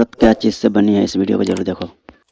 औरत क्या चीज से बनी है, इस वीडियो को जरूर देखो।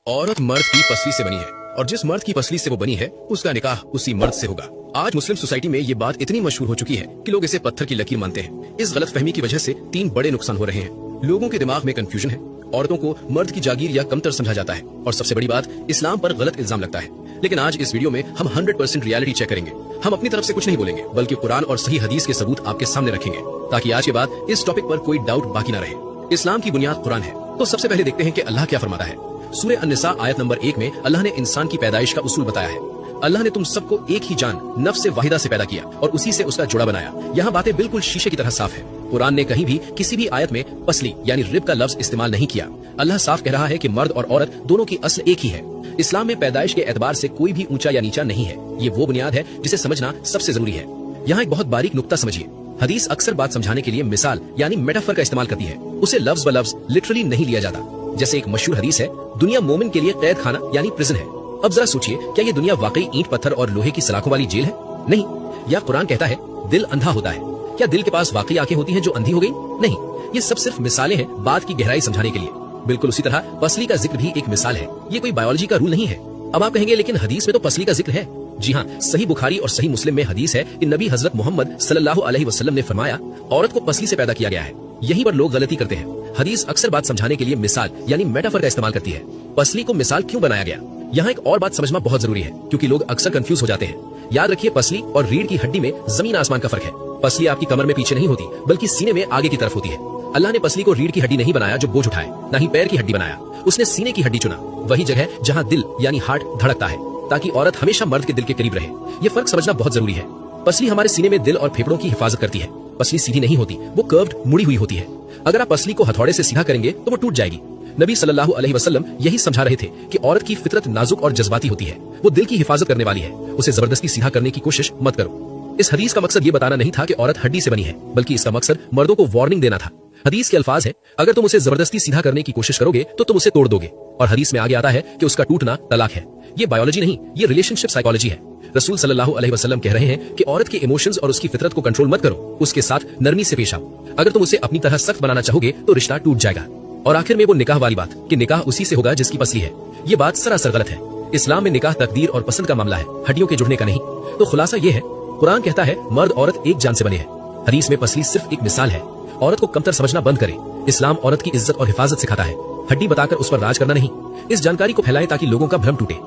औरत मर्द की पसली से बनी है और जिस मर्द की पसली से वो बनी है उसका निकाह उसी मर्द से होगा। आज मुस्लिम सोसाइटी में ये बात इतनी मशहूर हो चुकी है कि लोग इसे पत्थर की लकीर मानते हैं। इस गलतफहमी की वजह से 3 बड़े नुकसान हो रहे हैं। लोगों के दिमाग में कंफ्यूजन है, औरतों को मर्द की जागीर या कमतर समझा जाता है और सबसे बड़ी बात, इस्लाम पर गलत इल्जाम लगता है। लेकिन आज इस वीडियो में हम 100% रियलिटी चेक करेंगे। हम अपनी तरफ से कुछ नहीं बोलेंगे बल्कि कुरान और सही हदीस के सबूत आपके सामने रखेंगे ताकि आज के बाद इस टॉपिक पर कोई डाउट बाकी न रहे। इस्लाम की बुनियाद कुरान है, तो सबसे पहले देखते हैं कि अल्लाह क्या फरमाता है। सूरह अन-निसा आयत नंबर 1 में अल्लाह ने इंसान की पैदाइश का उसूल बताया है। अल्लाह ने तुम सबको एक ही जान नफ्स से वाहिदा से पैदा किया और उसी से उसका जोड़ा बनाया। यहाँ बातें बिल्कुल शीशे की तरह साफ है। कुरान ने कहीं भी किसी भी आयत में पसली यानी रिब का लफ्ज इस्तेमाल नहीं किया। अल्लाह साफ कह रहा है कि मर्द और औरत दोनों की असल एक ही है। इस्लाम में पैदाइश के एतबार से कोई भी ऊंचा या नीचा नहीं है। ये वो बुनियाद है जिसे समझना सबसे जरूरी है। यहाँ एक बहुत बारीक नुक्ता समझिए। हदीस अक्सर बात समझाने के लिए मिसाल यानी मेटाफर का इस्तेमाल करती है। उसे लफ्ज ब लफ्ज लिटरली नहीं लिया जाता। जैसे एक मशहूर हदीस है, दुनिया मोमिन के लिए कैद खाना यानी प्रिजन है। अब जरा सोचिए, क्या ये दुनिया वाकई ईंट पत्थर और लोहे की सलाखों वाली जेल है? नहीं। या कुरान कहता है दिल अंधा होता है, क्या दिल के पास वाकई आंखें होती हैं जो अंधी हो गई? नहीं। ये सब सिर्फ मिसालें हैं बात की गहराई समझाने के लिए। बिल्कुल उसी तरह पसली का जिक्र भी एक मिसाल है। ये कोई बायोलॉजी का रूल नहीं है। अब आप कहेंगे लेकिन हदीस में तो पसली का जिक्र है। जी हाँ, सही बुखारी और सही मुस्लिम में हदीस है कि नबी हजरत मोहम्मद सल्लल्लाहु अलैहि वसल्लम ने फरमाया, औरत को पसली से पैदा किया गया है। यहीं पर लोग गलती करते हैं। हदीस अक्सर बात समझाने के लिए मिसाल यानी मेटाफर का इस्तेमाल करती है। पसली को मिसाल क्यों बनाया गया? यहाँ एक और बात समझना बहुत जरूरी है क्योंकि लोग अक्सर कंफ्यूज हो जाते हैं। याद रखिए, पसली और रीढ़ की हड्डी में जमीन आसमान का फर्क है। पसली आपकी कमर में पीछे नहीं होती बल्कि सीने में आगे की तरफ होती है। अल्लाह ने पसली को रीढ़ की हड्डी नहीं बनाया जो बोझ उठाए, न ही पैर की हड्डी बनाया। उसने सीने की हड्डी चुना, वही जगह जहाँ दिल यानी हार्ट धड़कता है, ताकि औरत हमेशा मर्द के दिल के करीब रहे। ये फर्क समझना बहुत जरूरी है। पसली हमारे सीने में दिल और फेफड़ों की हिफाजत करती है। पसली सीधी नहीं होती, वो कर्व्ड मुड़ी हुई होती है। अगर आप पसली को हथौड़े से सीधा करेंगे तो वो टूट जाएगी। नबी सल्लल्लाहु अलैहि वसल्लम यही समझा रहे थे कि औरत की फितरत नाजुक और जज्बाती होती है। वो दिल की हिफाजत करने वाली है। उसे जबरदस्ती सीधा करने की कोशिश मत करो। इस हदीस का मकसद ये बताना नहीं था कि औरत हड्डी से बनी है, बल्कि इसका मकसद मर्दों को वार्निंग देना था। हदीस के अल्फाज है, अगर तुम उसे जबरदस्ती सीधा करने की कोशिश करोगे तो तुम उसे तोड़ दोगे। और हदीस में आगे आता है कि उसका टूटना तलाक है। ये बायोलॉजी नहीं, ये रिलेशनशिप साइकोलॉजी है। रसूल सल्लल्लाहु अलैहि वसल्लम कह रहे हैं कि औरत के इमोशंस और उसकी फितरत को कंट्रोल मत करो, उसके साथ नरमी से पेश आओ। अगर तुम उसे अपनी तरह सख्त बनाना चाहोगे तो रिश्ता टूट जाएगा। और आखिर में वो निकाह वाली बात कि निकाह उसी से होगा जिसकी पसली है, ये बात सरासर गलत है। इस्लाम में निकाह तकदीर और पसंद का मामला है, हड्डियों के जुड़ने का नहीं। तो खुलासा ये है, कुरान कहता है मर्द औरत एक जान से बने हैं। हदीस में पसली सिर्फ एक मिसाल है। औरत को कमतर समझना बंद करें। इस्लाम औरत की इज्जत और हिफाजत सिखाता है, हड्डी बताकर उस पर राज करना नहीं। इस जानकारी को फैलाएं ताकि लोगों का भ्रम टूटे।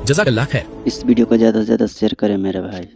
जज़ाकल्लाह खैर। इस वीडियो को ज्यादा से ज्यादा शेयर करें मेरे भाई।